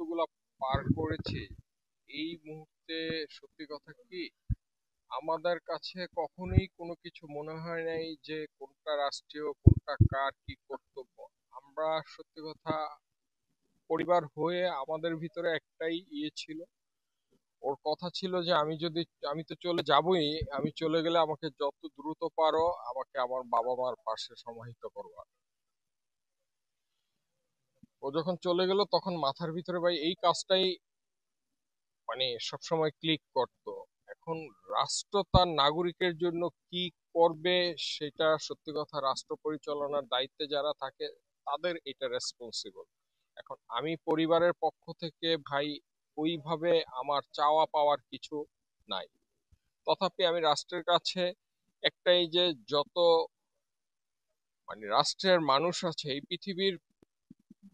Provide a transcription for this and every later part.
মুহূর্তগুলা পার করেছি, এই মুহূর্তে সত্যি কথা কি আমাদের কাছে কখনোই কোনো কিছু মনে হয় নাই যে কোনটা রাষ্ট্রীয় কোনটা কার কি কর্তব্য। আমরা সত্যি কথা পরিবার হয়ে আমাদের ভিতরে একটাই ছিল, ওর কথা ছিল যে আমি তো চলে যাবই, আমি চলে গেলে আমাকে যত দ্রুত পারো আমাকে আমার বাবা মার পাশে সমাহিত করবা। ও যখন চলে গেল তখন মাথার ভিতরে ভাই এই কাজটাই সবসময় ক্লিক করতো। এখন রাষ্ট্র তার নাগরিকের জন্য কি করবে সেটা সত্যি কথা রাষ্ট্র পরিচালনার দায়িত্বে যারা থাকে তাদের এটা রেসপন্সিবল। এখন আমি পরিবারের পক্ষ থেকে ভাই ওইভাবে আমার চাওয়া পাওয়ার কিছু নাই। তথাপি আমি রাষ্ট্রের কাছে একটাই যে যত রাষ্ট্রের মানুষ আছে এই পৃথিবীর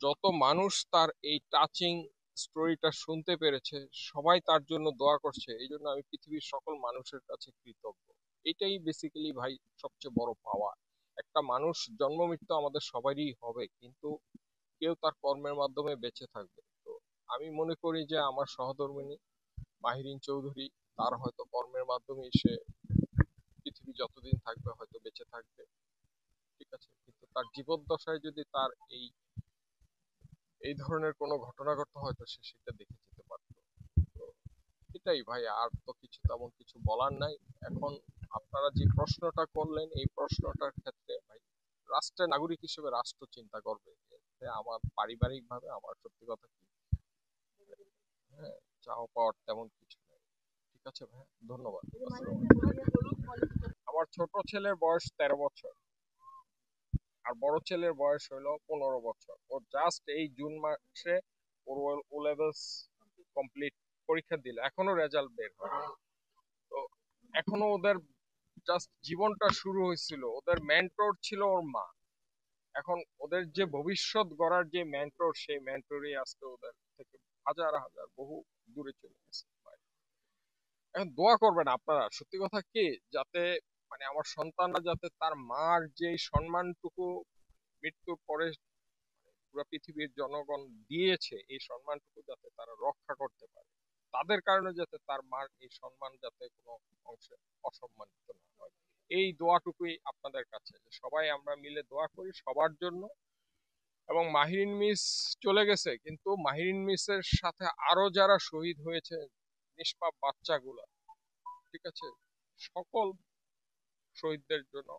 যত মানুষ তার এই টাচিং স্টোরিটা শুনতে পেরেছে সবাই তার জন্য দোয়া করছে, এই জন্য আমি পৃথিবীর সকল মানুষের কাছে কৃতজ্ঞ। এটাই বেসিক্যালি ভাই সবচেয়ে বড় পাওয়া। একটা মানুষ জন্ম মৃত্যু আমাদের সবারই হবে, কিন্তু কেউ তার কর্মের মাধ্যমে বেঁচে থাকবে। তো আমি মনে করি যে আমার সহধর্মিণী মাহিরিন চৌধুরী, তার হয়তো কর্মের মাধ্যমে সে পৃথিবী যতদিন থাকবে হয়তো বেঁচে থাকবে, ঠিক আছে, কিন্তু তার জীবদ্দশায় যদি তার এই এই ধরনের কোনো ঘটনা ঘটতো হয়তো সে সেটা দেখে যেতে পারতো। তো এটাই ভাই, আর তো কিছু তেমন কিছু বলার নাই। এখন আপনারা যে প্রশ্নটা করলেন এই প্রশ্নটার ক্ষেত্রে ভাই রাষ্ট্রের নাগরিক হিসেবে রাষ্ট্র চিন্তা করবে। এতে আমার পারিবারিক ভাবে আমার সত্যি কথা কি, হ্যাঁ, চাওয়া পাওয়ার তেমন কিছু নেই। ঠিক আছে ভাই, ধন্যবাদ। আমার ছোট ছেলের বয়স 13 বছর, আর বড় ছেলের বয়স হলো 15 বছর। ও জাস্ট এই জুন মাসে ওর ও লেভেলস কমপ্লিট পরীক্ষা দিল, এখনো রেজাল্ট বের হয়। তো এখনো ওদের জাস্ট জীবনটা শুরু হয়েছিল, ওদের মেন্টর ছিল ওর মা। এখন ওদের যে ভবিষ্যৎ গড়ার যে মেন্টর সেই মেন্টরই আজকে ওদের থেকে হাজার হাজার বহু দূরে চলে গেছে ভাই। এখন দোয়া করবেন আপনারা, সত্যি কথা কি, যাতে আমার সন্তানরা যাতে তার মার যে সম্মানটুকু মৃত্যুর পরে পুরো পৃথিবীর জনগণ দিয়েছে এই সম্মানটুকু যাতে তারা রক্ষা করতে পারে, তাদের কারণে যাতে তার মার এই সম্মান যাতে কোনো অংশে অসম্মানিত না হয়। এই দোয়াটুকুই আপনাদের কাছে, যে সবাই আমরা মিলে দোয়া করি সবার জন্য। এবং মাহিরিন মিস চলে গেছে, কিন্তু মাহিরিন মিসের সাথে আরো যারা শহীদ হয়েছে নিষ্পাপ বাচ্চাগুলা, ঠিক আছে, সকল শহীদদের জন্য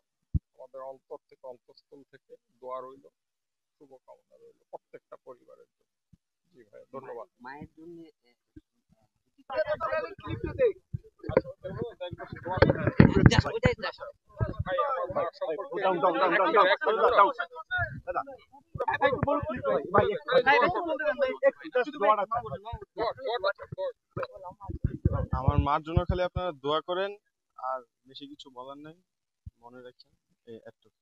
আমাদের অন্তর থেকে অন্তঃস্থল থেকে দোয়া রইল, শুভকামনা রইল প্রত্যেকটা পরিবারের জন্য। জি ভাই, ধন্যবাদ। মায়ের জন্য আমার মার জন্য খালি আপনারা দোয়া করেন, আর বেশি কিছু বলার নাই, মনে রাখেন এই এতটুকু।